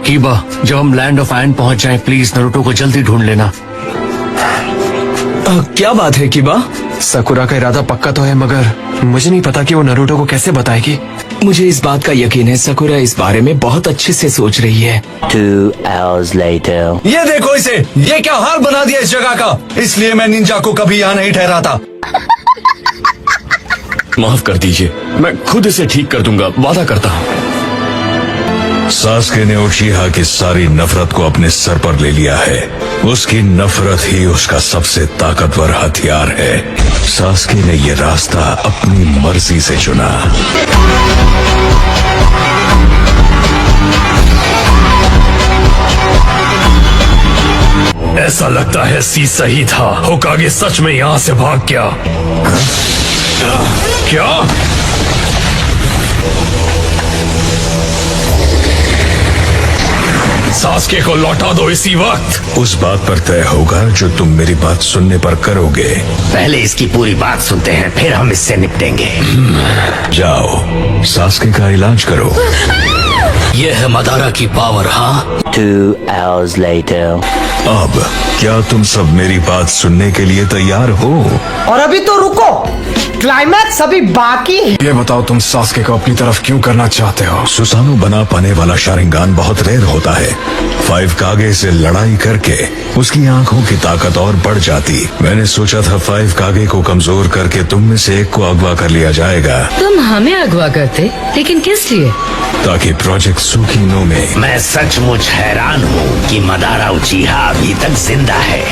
कीबा, जब हम land of and पहुंच जाएं, प्लीज नारुतो को जल्दी ढूंढ लेना। क्या बात है कीबा? सकुरा का इरादा पक्का तो है, मगर मुझे नहीं पता कि वो नारुतो को कैसे बताएगी। मुझे इस बात का यकीन है सकुरा इस बारे में बहुत अच्छे से सोच रही है। 2 hours later. ये देखो इसे, ये क्या हाल बना दिया इस जगह का। इसलिए मैं निंजा को कभी यहाँ नहीं ठहराता। माफ कर दीजिए, मैं खुद इसे ठीक कर दूंगा, वादा करता हूँ। सास्के ने उचिहा की सारी नफरत को अपने सर पर ले लिया है। उसकी नफरत ही उसका सबसे ताकतवर हथियार है। सास्के ने ये रास्ता अपनी मर्जी से चुना। ऐसा लगता है सी सही था, होकागे सच में यहाँ से भाग गया। क्या? सास्के को लौटा दो इसी वक्त। उस बात पर तय होगा जो तुम मेरी बात सुनने पर करोगे। पहले इसकी पूरी बात सुनते हैं, फिर हम इससे निपटेंगे। जाओ, सास्के का इलाज करो। यह है मदारा की पावर। हाँ, 2 hours later. अब क्या तुम सब मेरी बात सुनने के लिए तैयार हो? और अभी तो रुको, क्लाइमैक्स अभी बाकी है। ये बताओ, तुम सास्के को अपनी तरफ क्यों करना चाहते हो? सुसानु बना पाने वाला शारिंगान बहुत रेयर होता है। 5 कागे से लड़ाई करके उसकी आंखों की ताकत और बढ़ जाती। मैंने सोचा था 5 कागे को कमजोर करके तुम में से एक को अगवा कर लिया जाएगा। तुम हमें अगवा करते, लेकिन किस लिए? ताकि प्रोजेक्ट सुकीनो में। मैं सचमुच हैरान हूँ कि मदारा उचिहा अभी तक जिंदा है।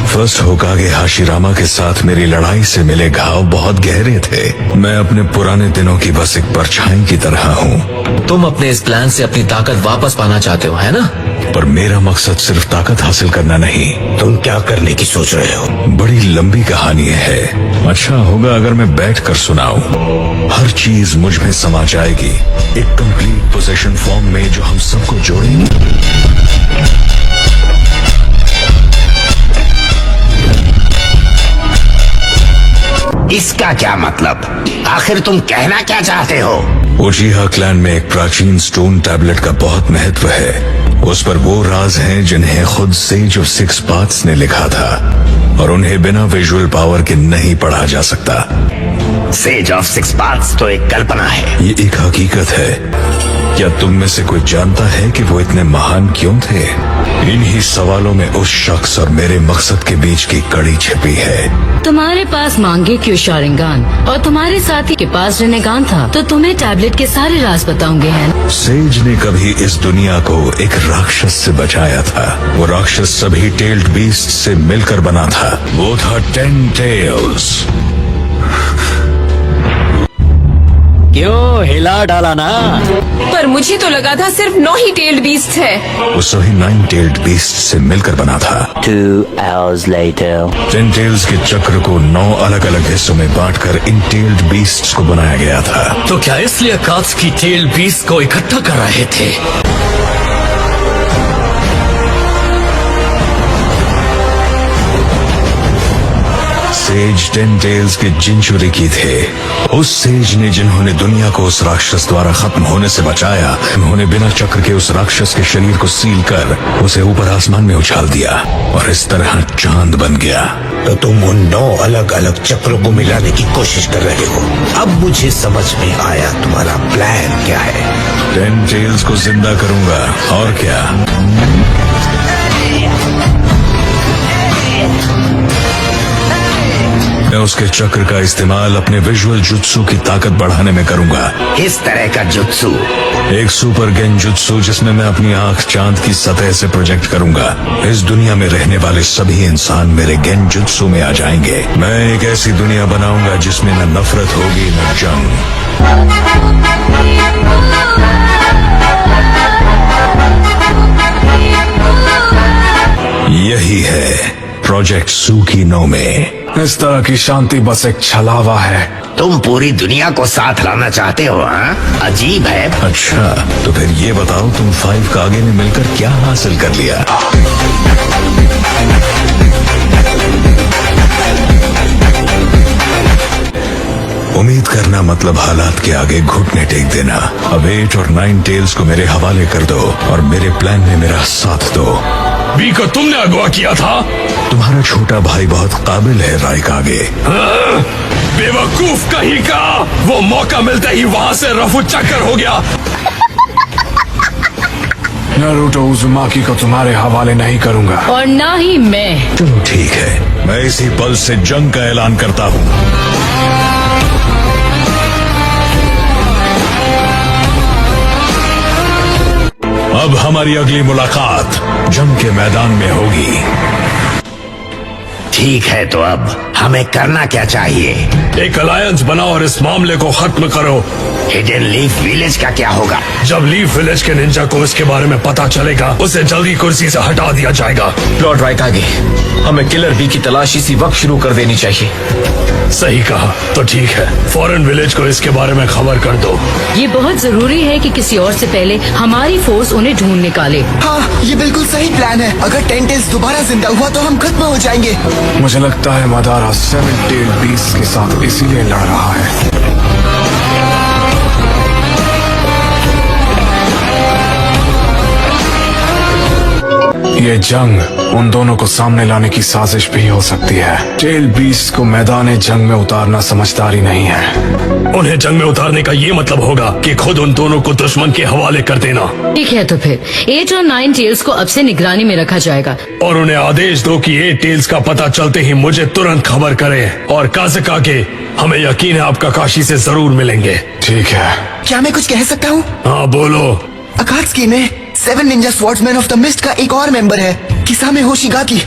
फर्स्ट होकागे हाशिरामा के साथ मेरी लड़ाई से मिले घाव बहुत गहरे थे। मैं अपने पुराने दिनों की बस एक परछाई की तरह हूँ। तुम अपने इस प्लान से अपनी ताकत वापस पाना चाहते हो, है ना? पर मेरा मकसद सिर्फ ताकत हासिल करना नहीं। तुम क्या करने की सोच रहे हो? बड़ी लंबी कहानी है। अच्छा होगा अगर मैं बैठ कर सुनाऊं। हर चीज मुझ में समा जाएगी, एक कंप्लीट पोजीशन फॉर्म में जो हम सबको जोड़ेगी। इसका क्या मतलब? आखिर तुम कहना क्या चाहते हो? उचिहा क्लैन में एक प्राचीन स्टोन टैबलेट का बहुत महत्व है। उस पर वो राज हैं जिन्हें खुद सेज ऑफ 6 पाथ्स ने लिखा था, और उन्हें बिना विजुअल पावर के नहीं पढ़ा जा सकता। सेज ऑफ 6 पाथ्स तो एक कल्पना है। ये एक हकीकत है। क्या तुम में से कोई जानता है कि वो इतने महान क्यों थे? इन्हीं सवालों में उस शख्स और मेरे मकसद के बीच की कड़ी छिपी है। तुम्हारे पास मांगे क्यों शारिंगान, और तुम्हारे साथी के पास रेनेगान था, तो तुम्हें टैबलेट के सारे राज बताऊंगे हैं। सेज ने कभी इस दुनिया को एक राक्षस से बचाया था। वो राक्षस सभी टेल्ड बीस्ट से मिलकर बना था। वो था 10 टेल्स। क्यों हिला डाला ना? पर मुझे तो लगा था सिर्फ 9 ही टेल्ड बीस्ट है। वो सभी 9 टेल्ड बीस्ट से मिलकर बना था। 2 hours later. 10 टेल्स के चक्र को 9 अलग अलग हिस्सों में बांटकर इन टेल्ड बीस्ट्स को बनाया गया था। तो क्या इसलिए काट्स की टेल बीस्ट को इकट्ठा कर रहे थे? सेज 10 टेल्स के जिंचुरिकी थे। उस सेज ने जिन्होंने दुनिया को उस राक्षस द्वारा खत्म होने से बचाया, उन्होंने बिना चक्र के उस राक्षस के शरीर को सील कर उसे ऊपर आसमान में उछाल दिया, और इस तरह चांद बन गया। तो तुम उन 9 अलग अलग चक्रों को मिलाने की कोशिश कर रहे हो। अब मुझे समझ में आया तुम्हारा प्लान क्या है। 10 टेल्स को जिंदा करूंगा, और क्या। मैं उसके चक्र का इस्तेमाल अपने विजुअल जुत्सु की ताकत बढ़ाने में करूंगा। इस तरह का जुत्सु? एक सुपर गेंजुत्सु जिसमें मैं अपनी आंख चांद की सतह से प्रोजेक्ट करूंगा। इस दुनिया में रहने वाले सभी इंसान मेरे गेंजुत्सु में आ जाएंगे। मैं एक ऐसी दुनिया बनाऊंगा जिसमें न नफरत होगी न जंग। यही है प्रोजेक्ट सुकीनो में इस तरह की शांति बस एक छलावा है। तुम पूरी दुनिया को साथ लाना चाहते हो, हाँ? अजीब है। अच्छा, तो फिर ये बताओ तुम 5 का आगे ने मिलकर क्या हासिल कर लिया? उम्मीद करना मतलब हालात के आगे घुटने टेक देना। अब 8 और 9 टेल्स को मेरे हवाले कर दो और मेरे प्लान में मेरा साथ दो। बी को तुमने अगवा किया था। तुम्हारा छोटा भाई बहुत काबिल है राय का आगे। हाँ? बेवकूफ कहीं का, वो मौका मिलते ही वहाँ से रफू चक्कर हो गया। नारुतो उज़ुमाकी को तुम्हारे हवाले नहीं करूंगा। और ना ही मैं। चलो ठीक है, मैं इसी पल से जंग का ऐलान करता हूँ। अब हमारी अगली मुलाकात जंग के मैदान में होगी। ठीक है, तो अब हमें करना क्या चाहिए? एक अलायंस बनाओ और इस मामले को खत्म करो। हिडन लीफ विलेज का क्या होगा? जब लीफ विलेज के निंजा को इसके बारे में पता चलेगा, उसे जल्दी कुर्सी से हटा दिया जाएगा। लॉर्ड राइकागे, हमें किलर बी की तलाश इसी वक्त शुरू कर देनी चाहिए। सही कहा, तो ठीक है, फॉरेन विलेज को इसके बारे में खबर कर दो। ये बहुत जरूरी है कि किसी और से पहले हमारी फोर्स उन्हें ढूंढ निकाले। हाँ, ये बिल्कुल सही प्लान है। अगर 10 टेल्स दोबारा जिंदा हुआ तो हम खत्म हो जाएंगे। मुझे लगता है मदारा 7 टेल बीस्ट के साथ इसीलिए लड़ रहा है। ये जंग उन दोनों को सामने लाने की साजिश भी हो सकती है। टेल बीस्ट को मैदान जंग में उतारना समझदारी नहीं है। उन्हें जंग में उतारने का ये मतलब होगा कि खुद उन दोनों को दुश्मन के हवाले कर देना। ठीक है, तो फिर 8 और 9 टेल्स को अब से निगरानी में रखा जाएगा। और उन्हें आदेश दो कि 8 टेल्स का पता चलते ही मुझे तुरंत खबर करें। और काज़का के, हमें यकीन है आप काकाशी से जरूर मिलेंगे। ठीक है। क्या मैं कुछ कह सकता हूँ? हाँ बोलो। अकात्सुकी में 7 Ninja swordsman of the mist का एक और मेंबर है, किसामे होशिगाकी,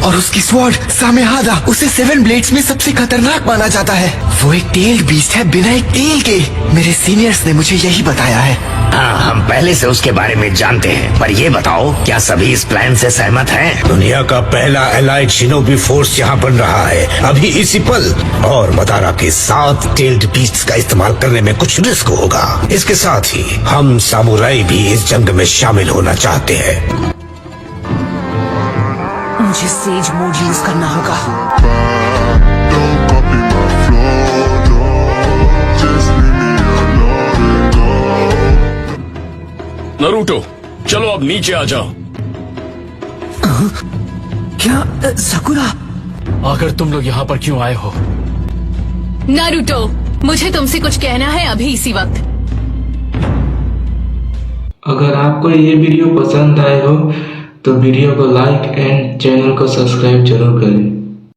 और उसकी स्वॉर्ड सामेहादा उसे 7 ब्लेड्स में सबसे खतरनाक माना जाता है। वो एक टेल्ड बीस्ट है बिना एक टेल के। मेरे सीनियर्स ने मुझे यही बताया है। हाँ, हम पहले से उसके बारे में जानते हैं, पर ये बताओ, क्या सभी इस प्लान से सहमत हैं? दुनिया का पहला एलाइड शिनोबी फोर्स यहाँ बन रहा है अभी इसी पल, और मदारा के 7 टेल्ड बीस्ट्स का इस्तेमाल करने में कुछ रिस्क होगा। इसके साथ ही हम सामुराई भी इस जंग में शामिल होना चाहते हैं। मुझे सेज मोड यूज करना होगा। नरूटो, चलो अब नीचे आ जाओ। क्या सकुरा? आखिर तुम लोग यहाँ पर क्यों आए हो? नारुतो, मुझे तुमसे कुछ कहना है अभी इसी वक्त। अगर आपको ये वीडियो पसंद आए हो तो वीडियो को लाइक एंड चैनल को सब्सक्राइब जरूर करें।